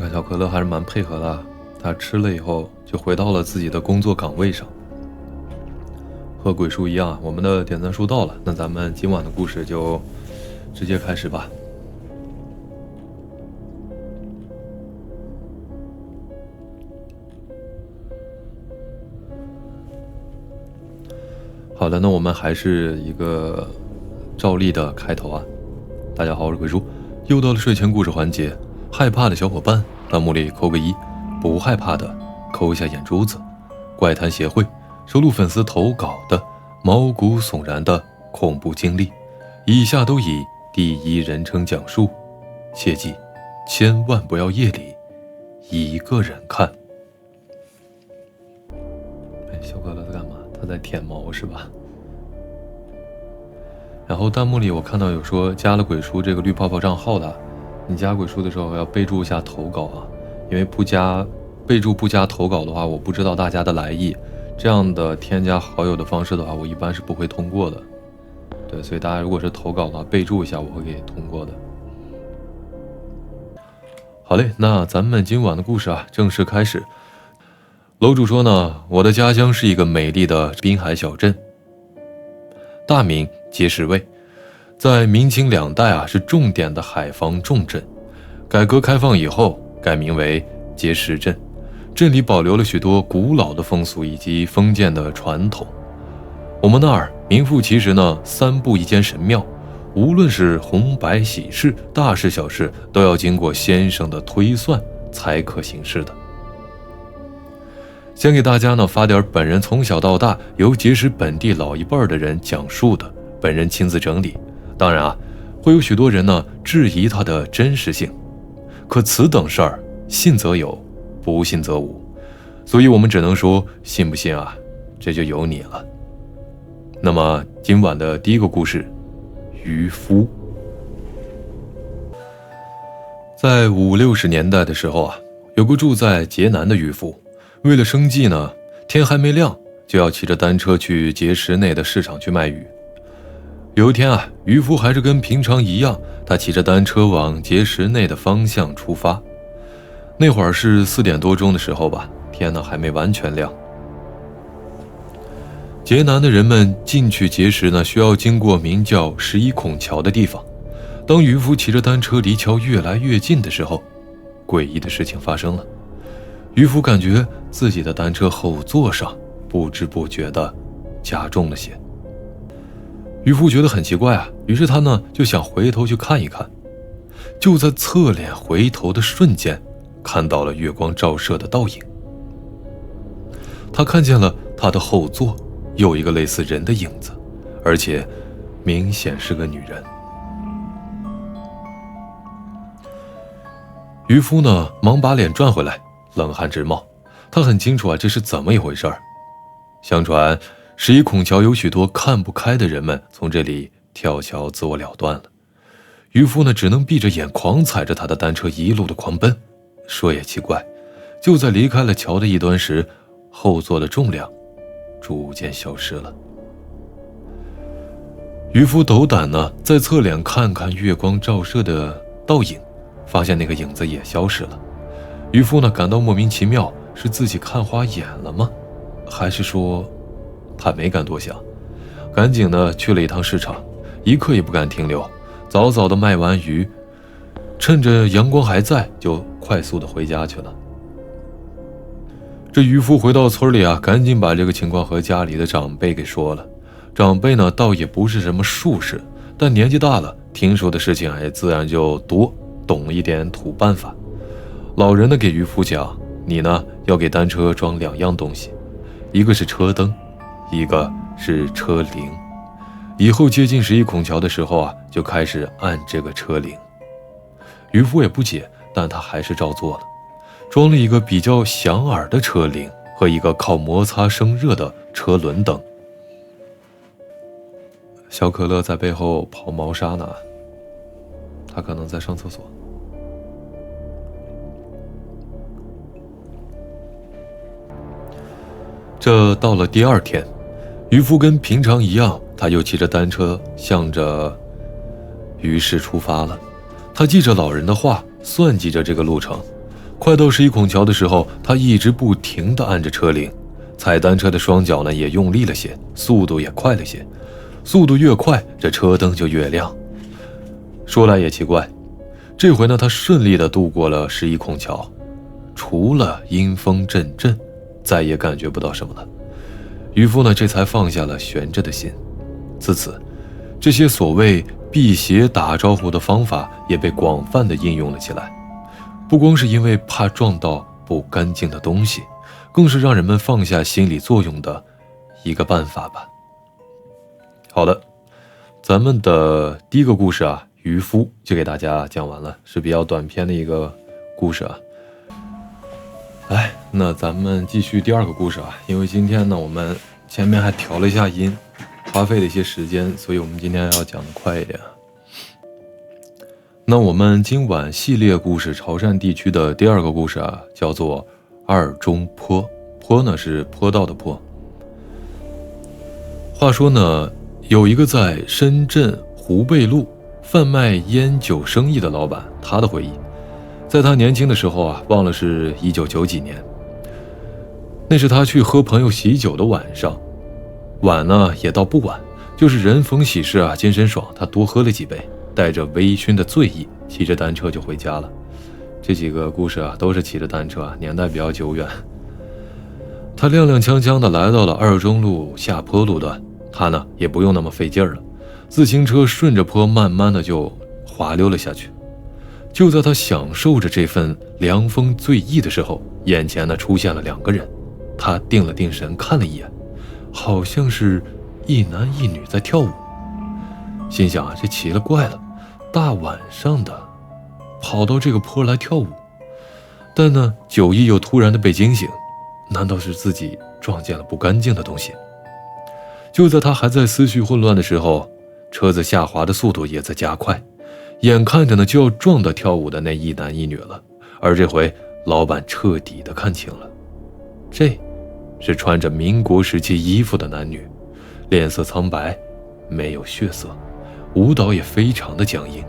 看小可乐还是蛮配合的，他吃了以后就回到了自己的工作岗位上。和鬼叔一样，我们的点赞数到了，那咱们今晚的故事就直接开始吧。好的，那我们还是一个照例的开头啊。大家好，我是鬼叔，又到了睡前故事环节。害怕的小伙伴弹幕里扣个1，不害怕的扣一下眼珠子。怪谈协会收录粉丝投稿的毛骨悚然的恐怖经历，以下都以第一人称讲述，切记千万不要夜里一个人看。小可乐在干嘛？他在舔毛是吧？然后弹幕里我看到有说加了鬼叔这个绿泡泡账号的，你加鬼叔的时候要备注一下投稿啊，因为备注不加投稿的话，我不知道大家的来意，这样的添加好友的方式的话，我一般是不会通过的。对，所以大家如果是投稿的话，备注一下，我会给通过的。好嘞，那咱们今晚的故事啊，正式开始。楼主说呢，我的家乡是一个美丽的滨海小镇，大名碣石卫，在明清两代啊是重点的海防重镇。改革开放以后改名为碣石镇，镇里保留了许多古老的风俗以及封建的传统。我们那儿名副其实呢，3步一间神庙，无论是红白喜事、大事小事，都要经过先生的推算才可行事的。先给大家呢发点本人从小到大由碣石本地老一辈的人讲述的，本人亲自整理。当然啊，会有许多人呢质疑它的真实性，可此等事儿信则有，不信则无，所以我们只能说信不信啊，这就由你了。那么今晚的第一个故事，渔夫。在50、60年代的时候啊，有个住在颣南的渔夫，为了生计呢，天还没亮就要骑着单车去碣石内的市场去卖鱼。有一天啊，渔夫还是跟平常一样，他骑着单车往碣石内的方向出发。那会儿是4点多钟的时候吧，天呢还没完全亮。颣南的人们进去碣石呢，需要经过名叫11孔桥的地方。当渔夫骑着单车离桥越来越近的时候，诡异的事情发生了。渔夫感觉自己的单车后座上不知不觉地加重了些。渔夫觉得很奇怪啊，于是他呢就想回头去看一看。就在侧脸回头的瞬间，看到了月光照射的倒影。他看见了他的后座有一个类似人的影子，而且明显是个女人。渔夫呢忙把脸转回来，冷汗直冒。他很清楚啊，这是怎么一回事儿。相传11孔桥有许多看不开的人们从这里跳桥自我了断了。渔夫呢只能闭着眼狂踩着他的单车一路的狂奔。说也奇怪，就在离开了桥的一端时，后座的重量逐渐消失了。渔夫斗胆呢在侧脸看看月光照射的倒影，发现那个影子也消失了。渔夫呢感到莫名其妙，是自己看花眼了吗？还是说……他没敢多想，赶紧的去了一趟市场，一刻也不敢停留，早早的卖完鱼，趁着阳光还在，就快速的回家去了。这渔夫回到村里啊，赶紧把这个情况和家里的长辈给说了。长辈呢倒也不是什么术士，但年纪大了，听说的事情也自然就多，懂一点土办法。老人呢给渔夫讲，你呢要给单车装2样东西，一个是车灯，一个是车铃。以后接近11孔桥的时候啊，就开始按这个车铃。渔夫也不解，但他还是照做了，装了一个比较响耳的车铃和一个靠摩擦生热的车轮灯。小可乐在背后跑猫砂呢，他可能在上厕所。这到了第2天，渔夫跟平常一样，他又骑着单车向着鱼市出发了。他记着老人的话，算计着这个路程。快到十一孔桥的时候，他一直不停地按着车铃，踩单车的双脚呢也用力了些，速度也快了些。速度越快，这车灯就越亮。说来也奇怪，这回呢，他顺利地度过了十一孔桥，除了阴风阵阵，再也感觉不到什么了。渔夫呢，这才放下了悬着的心。自此，这些所谓辟邪打招呼的方法也被广泛地应用了起来。不光是因为怕撞到不干净的东西，更是让人们放下心理作用的一个办法吧。好的，咱们的第一个故事啊，渔夫就给大家讲完了，是比较短篇的一个故事啊。那咱们继续第二个故事啊，因为今天呢，我们前面还调了一下音，花费了一些时间，所以我们今天要讲的快一点。那我们今晚系列故事潮汕地区的第二个故事啊，叫做二中坡。坡呢是坡道的坡。话说呢，有一个在深圳湖北路贩卖烟酒生意的老板，他的回忆，在他年轻的时候啊，忘了是1990几年，那是他去和朋友喜酒的晚上，晚呢也倒不晚，就是人逢喜事啊，精神爽，他多喝了几杯，带着微醺的醉意，骑着单车就回家了。这几个故事啊，都是骑着单车啊，年代比较久远。他踉踉跄跄地来到了二中路下坡路段，他呢也不用那么费劲儿了，自行车顺着坡慢慢的就滑溜了下去。就在他享受着这份凉风醉意的时候，眼前呢出现了2个人。他定了定神，看了一眼，好像是一男一女在跳舞，心想啊，这奇了怪了，大晚上的跑到这个坡来跳舞。但呢酒意又突然的被惊醒，难道是自己撞见了不干净的东西？就在他还在思绪混乱的时候，车子下滑的速度也在加快，眼看着呢就要撞到跳舞的那一男一女了。而这回老板彻底的看清了，这是穿着民国时期衣服的男女，脸色苍白，没有血色，舞蹈也非常的僵硬。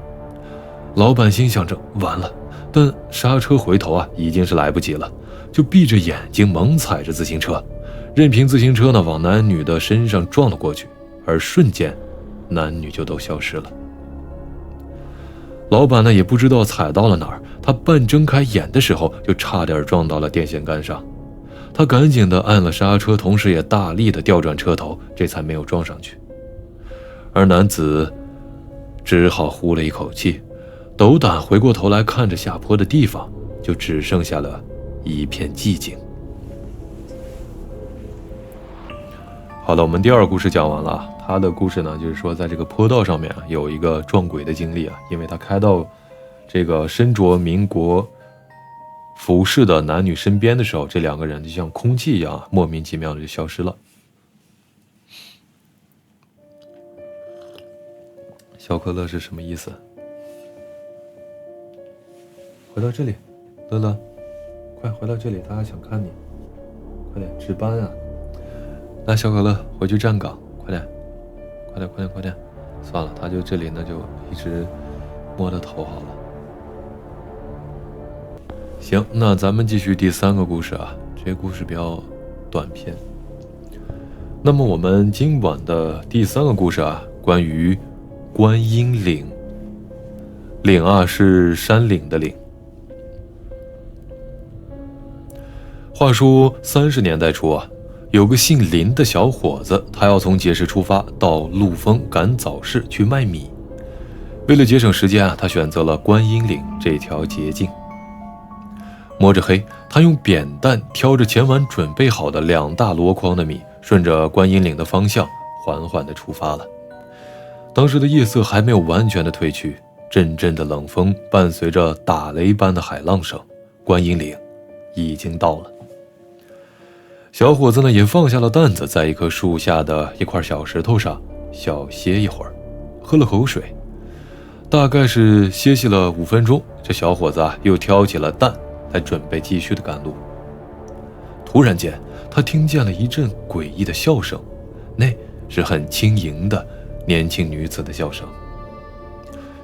老板心想着完了，但刹车回头啊已经是来不及了，就闭着眼睛猛踩着自行车，任凭自行车呢往男女的身上撞了过去，而瞬间男女就都消失了。老板呢也不知道踩到了哪儿，他半睁开眼的时候就差点撞到了电线杆上。他赶紧的按了刹车，同时也大力的调转车头，这才没有撞上去。而男子只好呼了一口气，斗胆回过头来看着下坡的地方，就只剩下了一片寂静。好了，我们第二个故事讲完了。他的故事呢，就是说在这个坡道上面啊，有一个撞鬼的经历啊，因为他开到这个身着民国服饰的男女身边的时候，这2个人就像空气一样，莫名其妙的就消失了。小可乐是什么意思？回到这里，乐乐，快回到这里，他还想看你，快点值班啊！来，小可乐，回去站岗，快点，快点，快点，快点！算了，他就这里呢，就一直摸着头好了。行，那咱们继续第3个故事啊，这个故事比较短篇。那么我们今晚的第3个故事啊，关于观音岭。岭啊是山岭的岭。话说30年代初啊，有个姓林的小伙子，他要从碣石出发到陆丰赶早市去卖米。为了节省时间啊，他选择了观音岭这条捷径。摸着黑，他用扁担挑着前晚准备好的2大箩筐的米，顺着观音岭的方向缓缓地出发了。当时的夜色还没有完全的褪去，阵阵的冷风伴随着打雷般的海浪声，观音岭已经到了。小伙子呢也放下了担子，在一棵树下的一块小石头上小歇一会儿，喝了口水。大概是歇息了5分钟，这小伙子啊又挑起了担来准备继续的赶路。突然间，他听见了一阵诡异的笑声，那是很轻盈的年轻女子的笑声。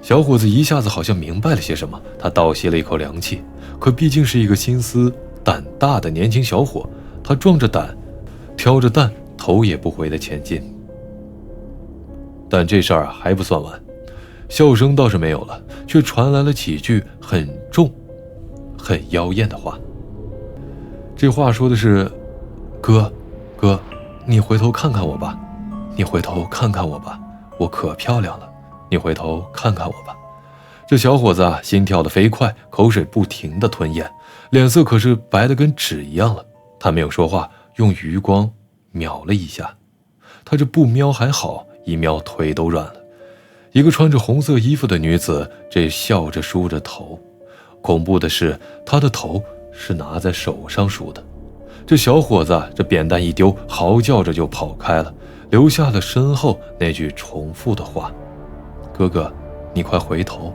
小伙子一下子好像明白了些什么，他倒吸了一口凉气。可毕竟是一个心思胆大的年轻小伙，他壮着胆，挑着担，头也不回地前进。但这事儿还不算完，笑声倒是没有了，却传来了几句很重、很妖艳的话。这话说的是：哥，你回头看看我吧，你回头看看我吧，我可漂亮了，你回头看看我吧。这小伙子啊，心跳得飞快，口水不停地吞咽，脸色可是白得跟纸一样了。他没有说话，用余光瞄了一下。他这不瞄还好，一瞄腿都软了。一个穿着红色衣服的女子，这笑着梳着头。恐怖的是，她的头是拿在手上梳的。这小伙子这扁担一丢，嚎叫着就跑开了，留下了身后那句重复的话：哥哥，你快回头。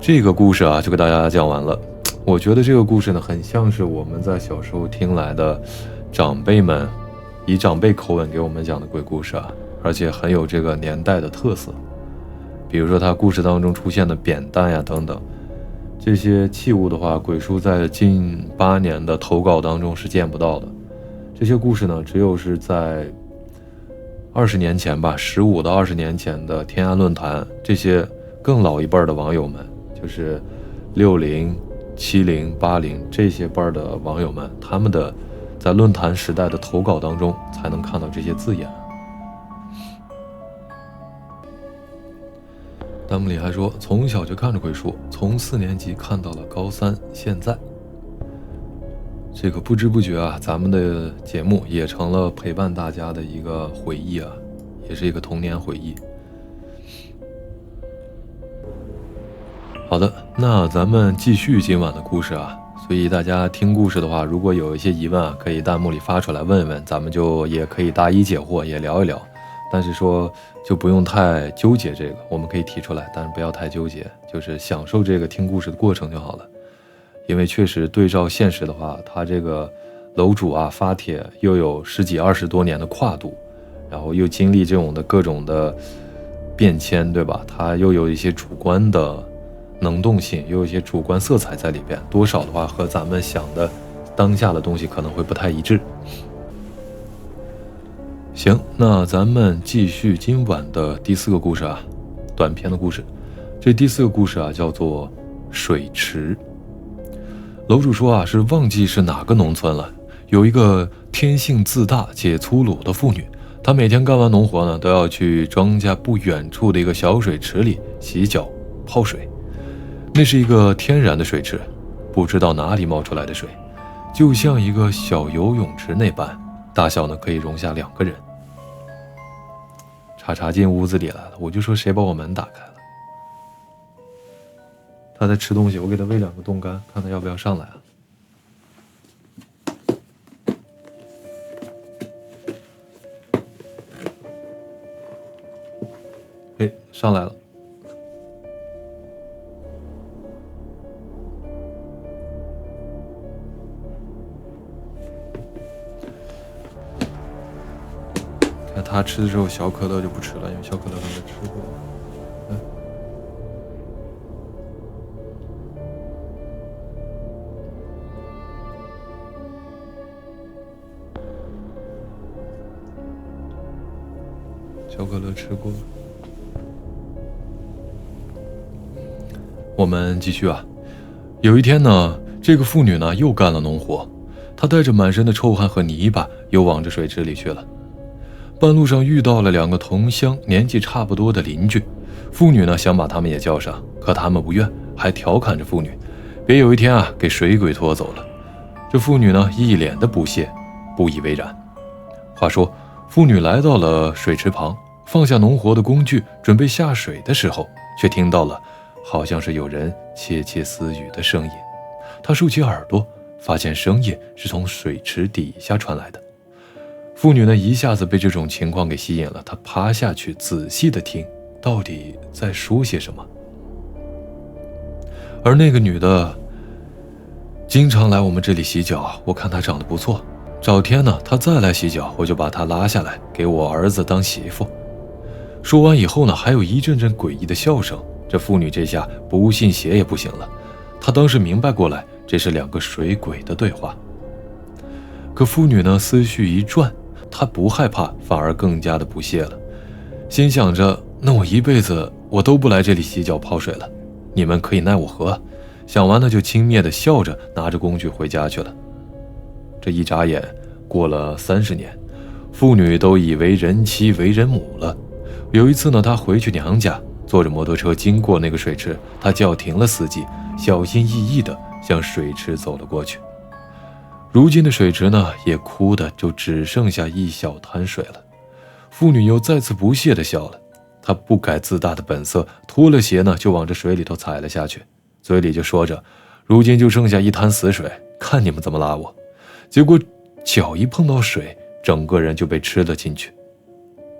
这个故事啊，就给大家讲完了。我觉得这个故事呢，很像是我们在小时候听来的长辈们以长辈口吻给我们讲的鬼故事啊，而且很有这个年代的特色。比如说他故事当中出现的扁担呀等等这些器物的话，鬼叔在近8年的投稿当中是见不到的。这些故事呢，只有是在20年前吧，15到20年前的天涯论坛，这些更老一辈的网友们，就是60、70、80这些辈的网友们，他们的在论坛时代的投稿当中才能看到这些字眼。弹幕里还说，从小就看着鬼书，从4年级看到了高3，现在这个不知不觉啊，咱们的节目也成了陪伴大家的一个回忆啊，也是一个童年回忆。好的，那咱们继续今晚的故事啊。所以大家听故事的话，如果有一些疑问啊，可以弹幕里发出来问问，咱们就也可以答疑解惑，也聊一聊。但是说就不用太纠结这个，我们可以提出来，但是不要太纠结，就是享受这个听故事的过程就好了。因为确实对照现实的话，他这个楼主啊发帖又有10几20多年的跨度，然后又经历这种的各种的变迁，对吧？他又有一些主观的能动性，又有一些主观色彩在里边，多少的话和咱们想的当下的东西可能会不太一致。行，那咱们继续今晚的第4个故事啊，短篇的故事。这第4个故事啊叫做水池。楼主说啊，是忘记是哪个农村了，有一个天性自大且粗鲁的妇女，她每天干完农活呢，都要去庄稼不远处的一个小水池里洗脚泡水。那是一个天然的水池，不知道哪里冒出来的水，就像一个小游泳池那般，大小呢可以容下2个人。查查进屋子里来了，我就说谁把我门打开了？他在吃东西，我给他喂2个冻干，看他要不要上来啊？哎，上来了。看他吃的时候，小可乐就不吃了，因为小可乐刚才吃过。小可乐吃过。我们继续啊。有一天呢，这个妇女呢又干了农活，她带着满身的臭汗和泥巴，又往这水池里去了。半路上遇到了2个同乡年纪差不多的邻居，妇女呢想把他们也叫上，可他们不愿，还调侃着妇女，别有一天啊给水鬼拖走了。这妇女呢一脸的不屑，不以为然。话说，妇女来到了水池旁，放下农活的工具，准备下水的时候，却听到了好像是有人窃窃私语的声音。她竖起耳朵，发现声音是从水池底下传来的。妇女呢一下子被这种情况给吸引了，她趴下去仔细的听，到底在说些什么。而那个女的经常来我们这里洗脚，我看她长得不错，找天呢她再来洗脚，我就把她拉下来给我儿子当媳妇。说完以后呢，还有一阵阵诡异的笑声。这妇女这下不信邪也不行了，她当时明白过来，这是两个水鬼的对话。可妇女呢，思绪一转，她不害怕，反而更加的不屑了，心想着，那我一辈子我都不来这里洗脚泡水了，你们可以奈我何？想完呢，就轻蔑地笑着拿着工具回家去了。这一眨眼过了30年，妇女都已为人妻为人母了。有一次呢，她回去娘家，坐着摩托车经过那个水池，她叫停了司机，小心翼翼地向水池走了过去。如今的水池呢，也枯的就只剩下一小滩水了。妇女又再次不屑地笑了，她不改自大的本色，脱了鞋呢，就往这水里头踩了下去，嘴里就说着，如今就剩下一滩死水，看你们怎么拉我。结果脚一碰到水，整个人就被吃了进去。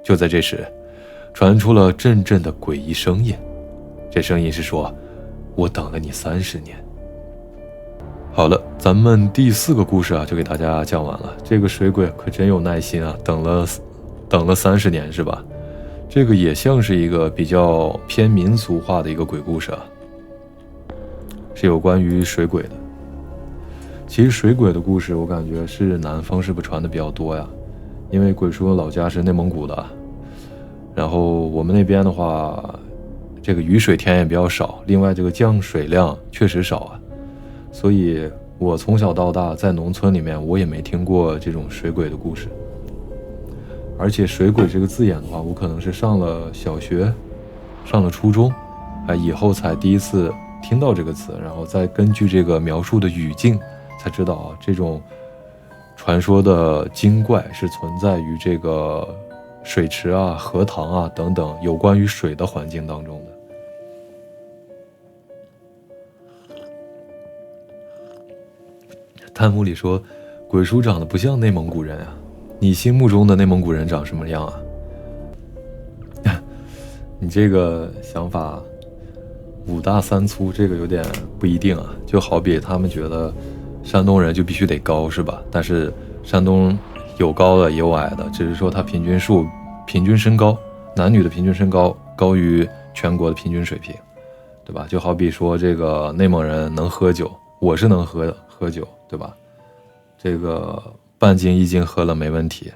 就在这时，传出了阵阵的诡异声音，这声音是说，我等了你30年。好了，咱们第4个故事啊，就给大家讲完了。这个水鬼可真有耐心啊，等了30年是吧？这个也像是一个比较偏民俗化的一个鬼故事啊，是有关于水鬼的。其实水鬼的故事我感觉是南方是不传的比较多呀，因为鬼叔老家是内蒙古的，然后我们那边的话，这个雨水田也比较少，另外这个降水量确实少啊，所以我从小到大在农村里面我也没听过这种水鬼的故事。而且水鬼这个字眼的话，我可能是上了小学上了初中以后才第一次听到这个词，然后再根据这个描述的语境才知道啊，这种传说的精怪是存在于这个水池啊、荷塘啊等等有关于水的环境当中的。弹幕里说，鬼叔长得不像内蒙古人啊，你心目中的内蒙古人长什么样啊？你这个想法5大3粗，这个有点不一定啊。就好比他们觉得山东人就必须得高是吧？但是山东有高的也有矮的，只是说他平均身高，男女的平均身高高于全国的平均水平，对吧？就好比说这个内蒙人能喝酒，我是能喝酒，对吧？这个半斤1斤喝了没问题，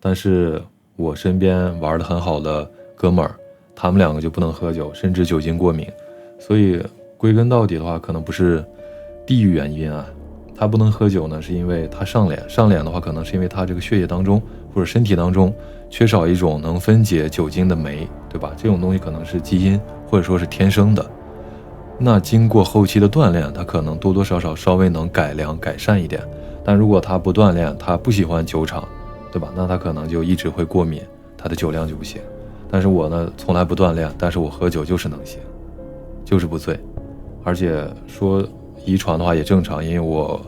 但是我身边玩得很好的哥们儿，他们2个就不能喝酒，甚至酒精过敏。所以归根到底的话，可能不是地域原因啊，他不能喝酒呢，是因为他上脸的话，可能是因为他这个血液当中或者身体当中缺少一种能分解酒精的酶，对吧？这种东西可能是基因或者说是天生的。那经过后期的锻炼，他可能多多少少稍微能改善一点。但如果他不锻炼，他不喜欢酒场，对吧？那他可能就一直会过敏，他的酒量就不行。但是我呢，从来不锻炼，但是我喝酒就是能行，就是不醉。而且说遗传的话也正常，因为我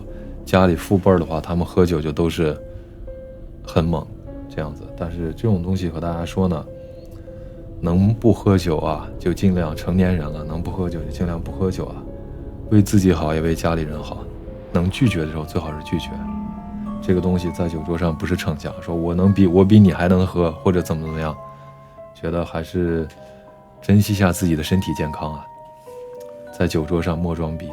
家里父辈的话，他们喝酒就都是很猛这样子。但是这种东西和大家说呢，能不喝酒啊，就尽量，成年人了，能不喝酒就尽量不喝酒啊，为自己好，也为家里人好。能拒绝的时候最好是拒绝，这个东西在酒桌上不是逞强，说我比你还能喝或者怎么样，觉得还是珍惜一下自己的身体健康啊，在酒桌上莫装逼。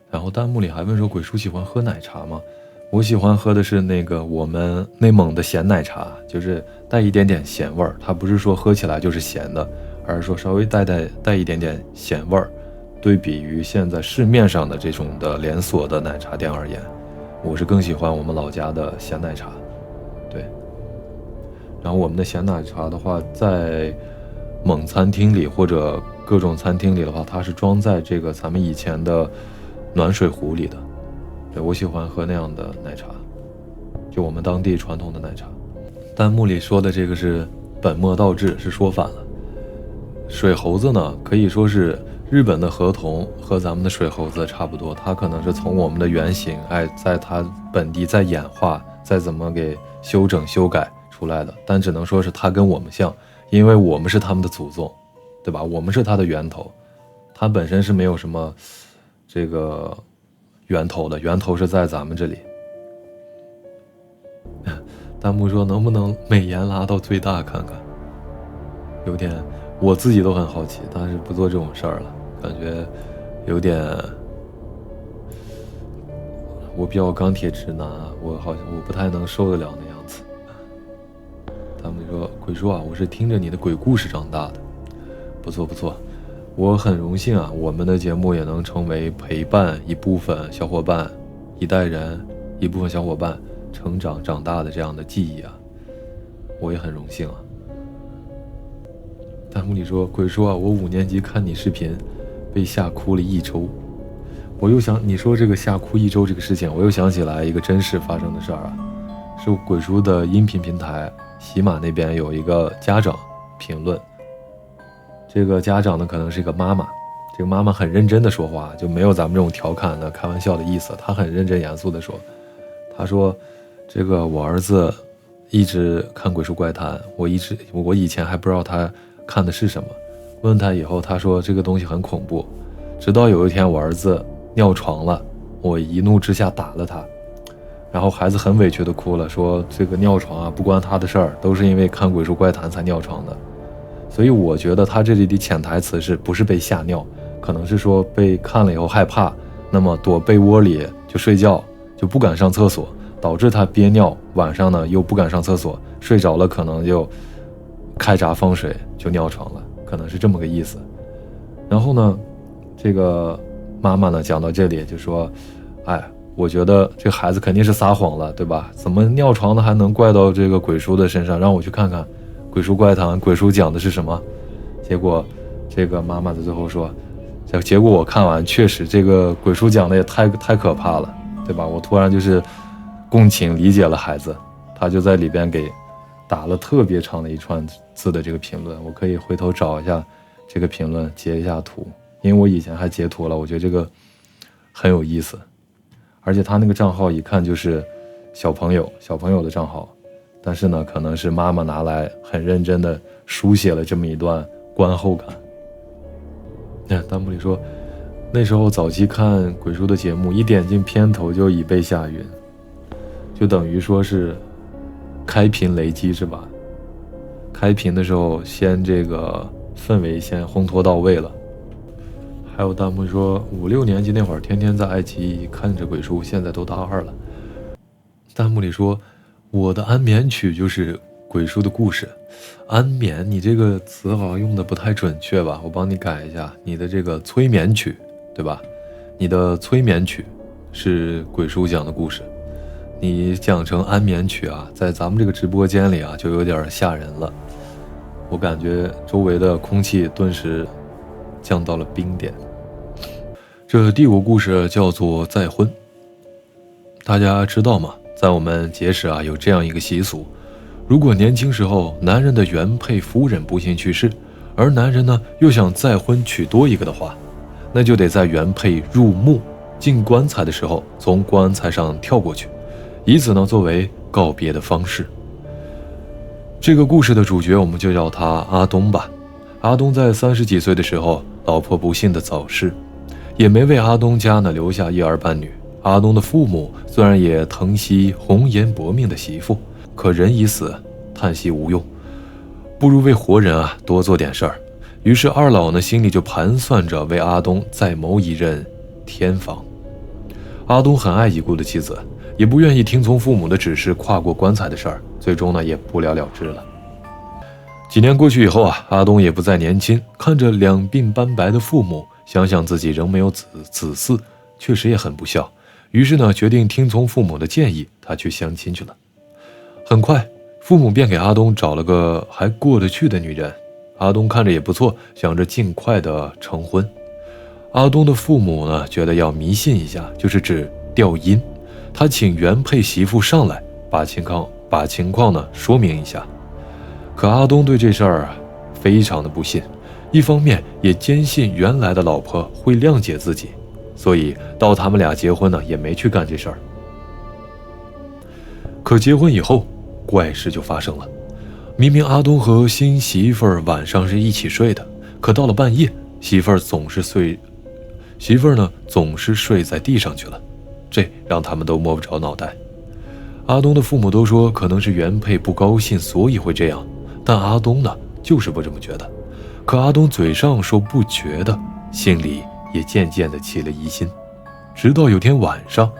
然后弹幕里还问说，鬼叔喜欢喝奶茶吗？我喜欢喝的是那个我们内蒙的咸奶茶，就是带一点点咸味儿，它不是说喝起来就是咸的，而是说稍微带一点点咸味儿。对比于现在市面上的这种的连锁的奶茶店而言，我是更喜欢我们老家的咸奶茶。对，然后我们的咸奶茶的话，在蒙餐厅里或者各种餐厅里的话，它是装在这个咱们以前的暖水壶里的。对，我喜欢喝那样的奶茶，就我们当地传统的奶茶。弹幕里说的这个是本末倒置，是说反了。水猴子呢，可以说是日本的河童和咱们的水猴子差不多，它可能是从我们的原型，在它本地再演化，再怎么给修整修改出来的，但只能说是它跟我们像，因为我们是他们的祖宗，对吧？我们是它的源头，它本身是没有什么这个源头的，源头是在咱们这里。弹幕说能不能美颜拉到最大看看？有点，我自己都很好奇，但是不做这种事儿了，感觉有点。我比较钢铁直男，我不太能受得了那样子。他们说鬼叔啊，我是听着你的鬼故事长大的，不错不错，我很荣幸啊，我们的节目也能成为陪伴一部分小伙伴、一代人、一部分小伙伴长大的这样的记忆啊，我也很荣幸啊。弹幕里说鬼叔啊，我5年级看你视频，被吓哭了1周。我又想你说这个吓哭1周这个事情，我又想起来一个真实发生的事儿啊，是鬼叔的音频平台喜马那边有一个家长评论，这个家长呢可能是一个妈妈，这个妈妈很认真的说话，就没有咱们这种调侃的开玩笑的意思，她很认真严肃的说，她说这个我儿子一直看鬼叔怪谈，我以前还不知道他看的是什么，问他以后他说这个东西很恐怖，直到有一天我儿子尿床了，我一怒之下打了他，然后孩子很委屈的哭了，说这个尿床啊不关他的事儿，都是因为看鬼叔怪谈才尿床的。所以我觉得他这里的潜台词是不是被吓尿，可能是说被看了以后害怕，那么躲被窝里就睡觉，就不敢上厕所，导致他憋尿，晚上呢又不敢上厕所，睡着了可能就开闸放水就尿床了，可能是这么个意思。然后呢这个妈妈呢讲到这里就说，哎，我觉得这孩子肯定是撒谎了，对吧？怎么尿床的还能怪到这个鬼叔的身上？让我去看看鬼叔怪谈，鬼叔讲的是什么？结果这个妈妈在最后说，结果我看完确实这个鬼叔讲的也太可怕了，对吧？我突然就是共情理解了孩子，他就在里边给打了特别长的一串字的这个评论，我可以回头找一下这个评论截一下图，因为我以前还截图了，我觉得这个很有意思，而且他那个账号一看就是小朋友的账号，但是呢可能是妈妈拿来很认真的书写了这么一段观后感。弹幕里说那时候早期看鬼叔的节目，一点进片头就已被吓晕，就等于说是开屏雷击是吧？开屏的时候先这个氛围先烘托到位了。还有弹幕说5、6年级那会儿天天在爱奇艺看着鬼叔，现在都大2了。弹幕里说我的安眠曲就是鬼叔的故事。安眠你这个词好像用的不太准确吧，我帮你改一下，你的这个催眠曲对吧？你的催眠曲是鬼叔讲的故事，你讲成安眠曲啊，在咱们这个直播间里啊就有点吓人了，我感觉周围的空气顿时降到了冰点。这第5个故事叫做再婚。大家知道吗？在我们结识啊有这样一个习俗，如果年轻时候男人的原配夫人不幸去世，而男人呢又想再婚娶多一个的话，那就得在原配入墓进棺材的时候从棺材上跳过去，以此呢作为告别的方式。这个故事的主角我们就叫他阿东吧。阿东在30几岁的时候，老婆不幸的早逝，也没为阿东家呢留下一儿半女。阿东的父母虽然也疼惜红颜薄命的媳妇，可人已死，叹息无用，不如为活人啊多做点事儿。于是二老呢心里就盘算着为阿东再谋一任天房。阿东很爱已故的妻子，也不愿意听从父母的指示跨过棺材的事儿，最终呢也不了了之了。几年过去以后啊，阿东也不再年轻，看着两鬓斑白的父母，想想自己仍没有子嗣，确实也很不孝。于是呢决定听从父母的建议，他去相亲去了。很快父母便给阿东找了个还过得去的女人，阿东看着也不错，想着尽快的成婚。阿东的父母呢觉得要迷信一下，就是指调阴，他请原配媳妇上来把情况呢说明一下。可阿东对这事儿非常的不信，一方面也坚信原来的老婆会谅解自己，所以到他们俩结婚呢也没去干这事儿。可结婚以后怪事就发生了，明明阿东和新媳妇儿晚上是一起睡的，可到了半夜媳妇儿呢总是睡在地上去了，这让他们都摸不着脑袋。阿东的父母都说可能是原配不高兴，所以会这样，但阿东呢，就是不这么觉得。可阿东嘴上说不觉得，心里也渐渐的起了疑心。直到有天晚上，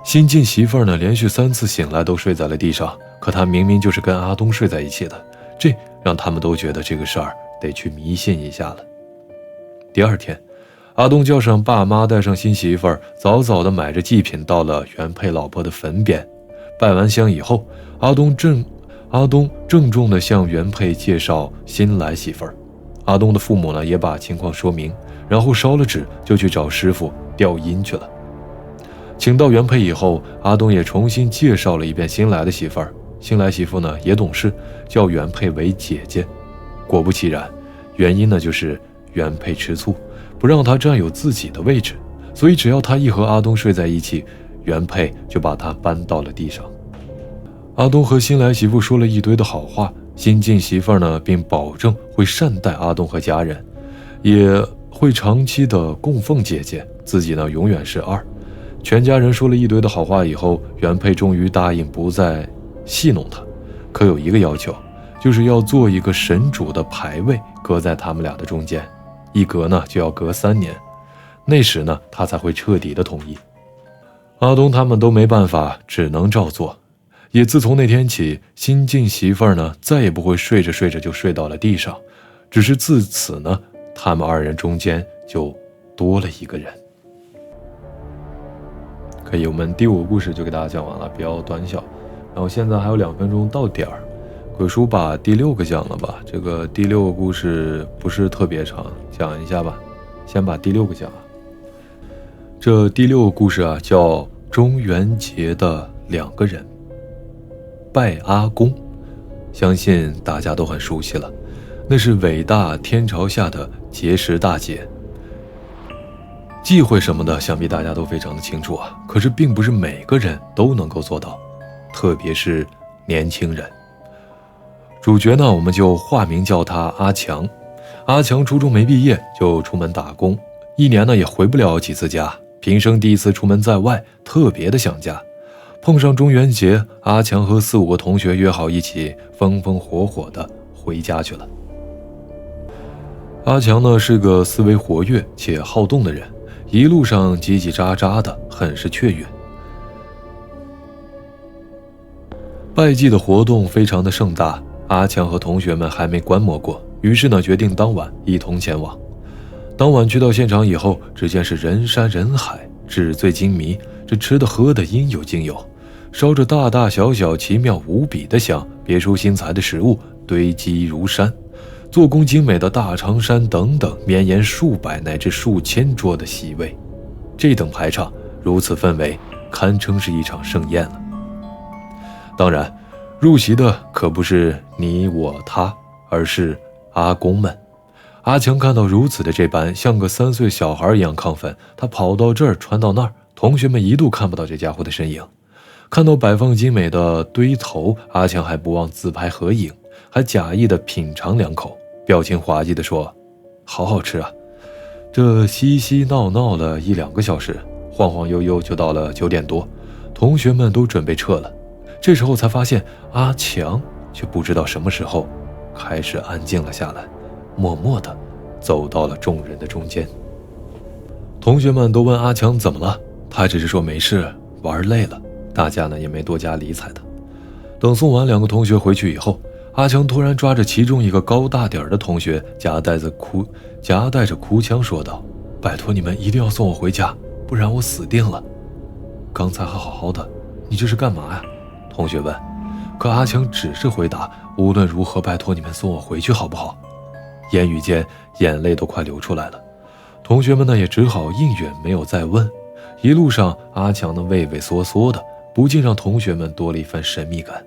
新晋媳妇儿呢连续3次醒来都睡在了地上，可她明明就是跟阿东睡在一起的，这让他们都觉得这个事儿得去迷信一下了。第二天，阿东叫上爸妈，带上新媳妇儿，早早的买着祭品到了原配老婆的坟边。拜完香以后，阿东郑重地向原配介绍新来媳妇儿。阿东的父母呢也把情况说明，然后烧了纸就去找师傅调阴去了。请到原配以后，阿东也重新介绍了一遍新来的媳妇儿。新来媳妇呢也懂事，叫原配为姐姐。果不其然，原因呢就是原配吃醋，不让他占有自己的位置，所以只要他一和阿东睡在一起，原配就把他搬到了地上。阿东和新来媳妇说了一堆的好话，新晋媳妇呢并保证会善待阿东和家人，也会长期的供奉姐姐，自己呢永远是二。全家人说了一堆的好话以后，原配终于答应不再戏弄他，可有一个要求，就是要做一个神主的牌位，搁在他们俩的中间，一隔呢就要隔3年，那时呢他才会彻底的同意。阿东他们都没办法，只能照做。也自从那天起，新晋媳妇儿呢再也不会睡着睡着就睡到了地上，只是自此呢他们2人中间就多了一个人。可以，我们第5个故事就给大家讲完了，比较短小。然后现在还有2分钟到点儿，鬼叔把第6个讲了吧？这个第6个故事不是特别长，讲一下吧。先把第6个讲。这第6个故事啊，叫中元节的2个人。拜阿公，相信大家都很熟悉了，那是伟大天朝下的节时大节。忌讳什么的，想必大家都非常的清楚啊。可是并不是每个人都能够做到，特别是年轻人。主角呢，我们就化名叫他阿强。阿强初中没毕业就出门打工，1年呢也回不了几次家。平生第一次出门在外，特别的想家。碰上中元节，阿强和4、5个同学约好一起风风火火的回家去了。阿强呢是个思维活跃且好动的人，一路上叽叽喳喳的，很是雀跃。拜祭的活动非常的盛大，阿强和同学们还没观摩过，于是呢决定当晚一同前往。当晚去到现场以后，只见是人山人海，纸醉金迷，这吃的喝的应有尽有，烧着大大小小奇妙无比的香，别出心裁的食物堆积如山，做工精美的大长衫等等，绵延数百乃至数千桌的席位。这等排场，如此氛围，堪称是一场盛宴了。当然，入席的可不是你我他，而是阿公们。阿强看到如此的这般，像个3岁小孩一样亢奋，他跑到这儿传到那儿，同学们一度看不到这家伙的身影。看到摆放精美的堆头，阿强还不忘自拍合影，还假意的品尝2口，表情滑稽地说：“好好吃啊！”这嬉嬉闹闹了1、2个小时，晃晃悠悠就到了9点多，同学们都准备撤了。这时候才发现，阿强却不知道什么时候开始安静了下来，默默地走到了众人的中间。同学们都问阿强怎么了，他只是说没事，玩累了。大家呢也没多加理睬他。等送完2个同学回去以后，阿强突然抓着其中一个高大点的同学，夹带着哭腔说道：“拜托你们一定要送我回家，不然我死定了。”刚才还好好的，你这是干嘛呀？同学问。可阿强只是回答：“无论如何，拜托你们送我回去好不好？”言语间眼泪都快流出来了。同学们呢也只好应允，没有再问。一路上阿强呢畏畏缩缩的，不禁让同学们多了一份神秘感。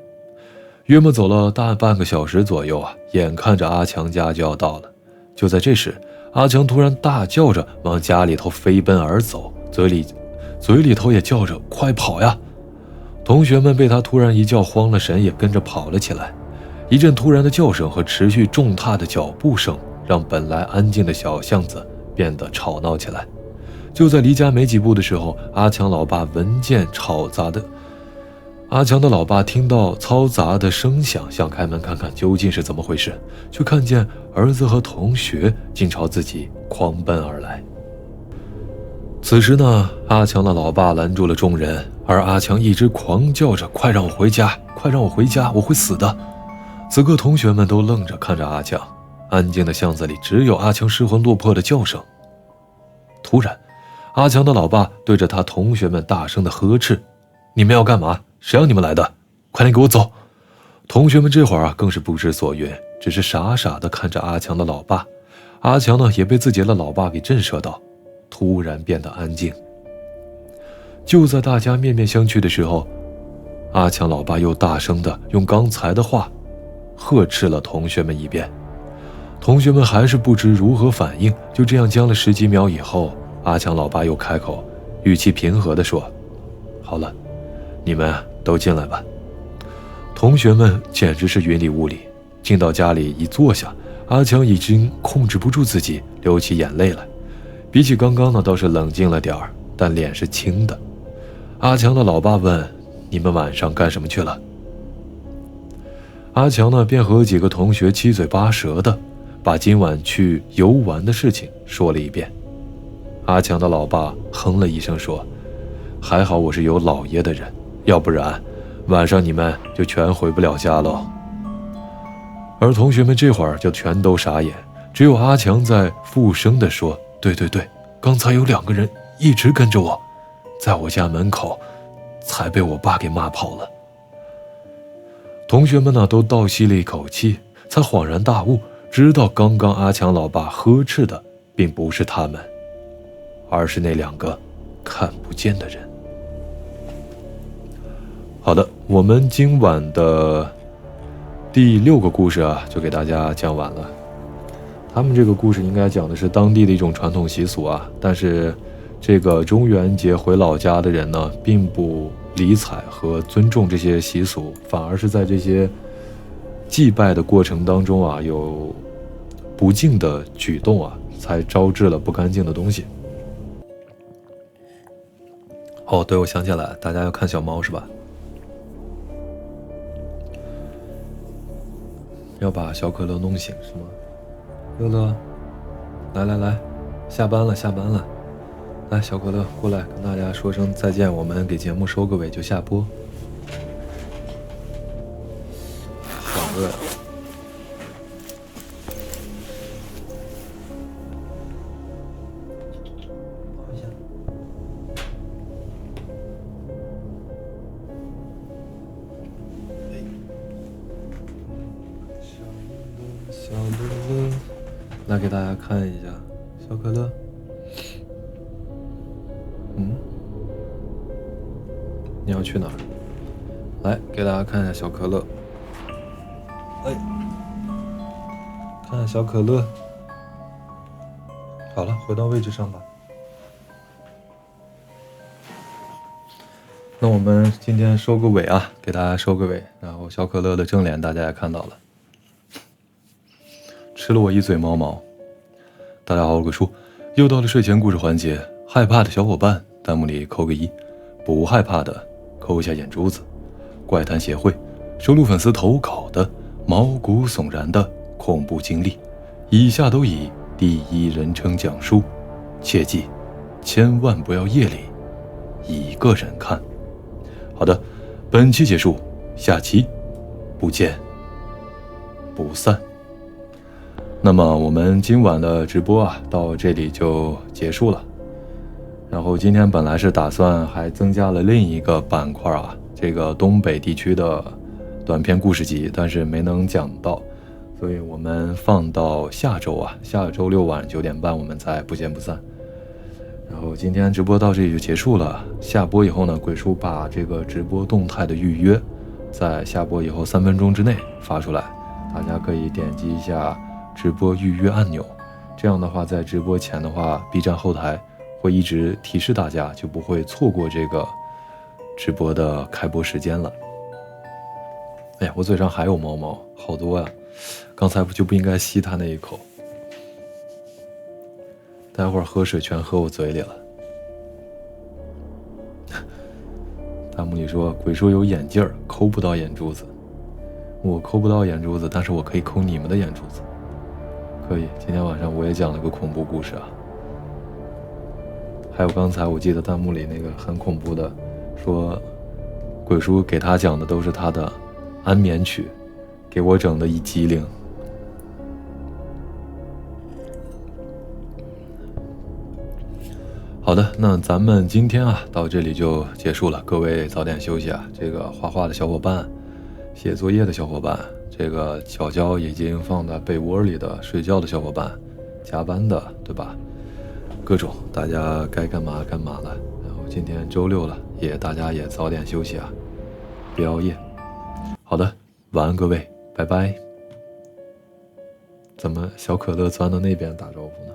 约莫走了大半个小时左右啊，眼看着阿强家就要到了。就在这时，阿强突然大叫着往家里头飞奔而走，嘴里头也叫着快跑呀！同学们被他突然一叫慌了神，也跟着跑了起来。一阵突然的叫声和持续重踏的脚步声，让本来安静的小巷子变得吵闹起来。就在离家没几步的时候，阿强老爸闻见嘈杂的阿强的老爸听到嘈杂的声响，想开门看看究竟是怎么回事，却看见儿子和同学竟朝自己狂奔而来。此时呢，阿强的老爸拦住了众人，而阿强一直狂叫着：“快让我回家，快让我回家，我会死的！”此刻同学们都愣着看着阿强，安静的巷子里只有阿强失魂落魄的叫声。突然，阿强的老爸对着他同学们大声的呵斥：“你们要干嘛？谁让你们来的？快点给我走！”同学们这会儿更是不知所云，只是傻傻的看着阿强的老爸。阿强呢，也被自己的老爸给震慑到，突然变得安静。就在大家面面相觑的时候，阿强老爸又大声的用刚才的话呵斥了同学们一遍。同学们还是不知如何反应，就这样僵了10几秒以后，阿强老爸又开口，语气平和地说：“好了，你们都进来吧。”同学们简直是云里雾里，进到家里一坐下，阿强已经控制不住自己，流起眼泪来。比起刚刚呢，倒是冷静了点儿，但脸是青的。阿强的老爸问：“你们晚上干什么去了？”阿强呢，便和几个同学七嘴八舌的把今晚去游玩的事情说了一遍。阿强的老爸哼了一声说：“还好我是有老爷的人，要不然晚上你们就全回不了家喽。”而同学们这会儿就全都傻眼，只有阿强在附声地说：“对对对，刚才有2个人一直跟着我，在我家门口，才被我爸给骂跑了。”同学们呢，都倒吸了一口气，才恍然大悟，知道刚刚阿强老爸呵斥的并不是他们，而是那2个看不见的人。好的，我们今晚的第6个故事啊，就给大家讲完了。他们这个故事应该讲的是当地的一种传统习俗啊，但是这个中元节回老家的人呢，并不理睬和尊重这些习俗，反而是在这些祭拜的过程当中啊，有不敬的举动啊，才招致了不干净的东西。哦，对，我想起来，大家要看小猫是吧？要把小可乐弄醒是吗？乐乐，来来来，下班了下班了，来小可乐过来跟大家说声再见，我们给节目收个尾就下播。好饿。小乐乐，来给大家看一下小可乐。你要去哪儿？来给大家看一下小可乐。哎，看小可乐。好了，回到位置上吧。那我们今天收个尾啊，给大家收个尾。然后小可乐的正脸大家也看到了，吃了我一嘴毛毛。大家好，我鬼叔，又到了睡前故事环节。害怕的小伙伴弹幕里扣个1，不害怕的扣下眼珠子。怪谈协会收录粉丝投稿的毛骨悚然的恐怖经历，以下都以第1人称讲述，切记千万不要夜里一个人看。好的，本期结束，下期不见不散。那么我们今晚的直播啊，到这里就结束了。然后今天本来是打算还增加了另一个板块啊，这个东北地区的短篇故事集，但是没能讲到，所以我们放到下周啊，下周6晚9点半我们再不见不散。然后今天直播到这里就结束了。下播以后呢，鬼叔把这个直播动态的预约在下播以后3分钟之内发出来，大家可以点击一下直播预约按钮，这样的话在直播前的话 B 站后台会一直提示大家，就不会错过这个直播的开播时间了。哎呀，我嘴上还有毛毛，好多呀！刚才就不应该吸它那一口，待会儿喝水全喝我嘴里了。弹幕幕里说鬼叔有眼镜儿，抠不到眼珠子。我抠不到眼珠子，但是我可以抠你们的眼珠子。可以，今天晚上我也讲了个恐怖故事啊。还有刚才我记得弹幕里那个很恐怖的，说鬼叔给他讲的都是他的安眠曲，给我整的一激灵。好的，那咱们今天啊到这里就结束了，各位早点休息啊。这个画画的小伙伴，写作业的小伙伴，这个脚脚已经放在被窝里的睡觉的小伙伴，加班的对吧？各种大家该干嘛干嘛了。然后今天周六了，大家也早点休息啊，别熬夜。好的，晚安各位，拜拜。怎么小可乐钻到那边打招呼呢？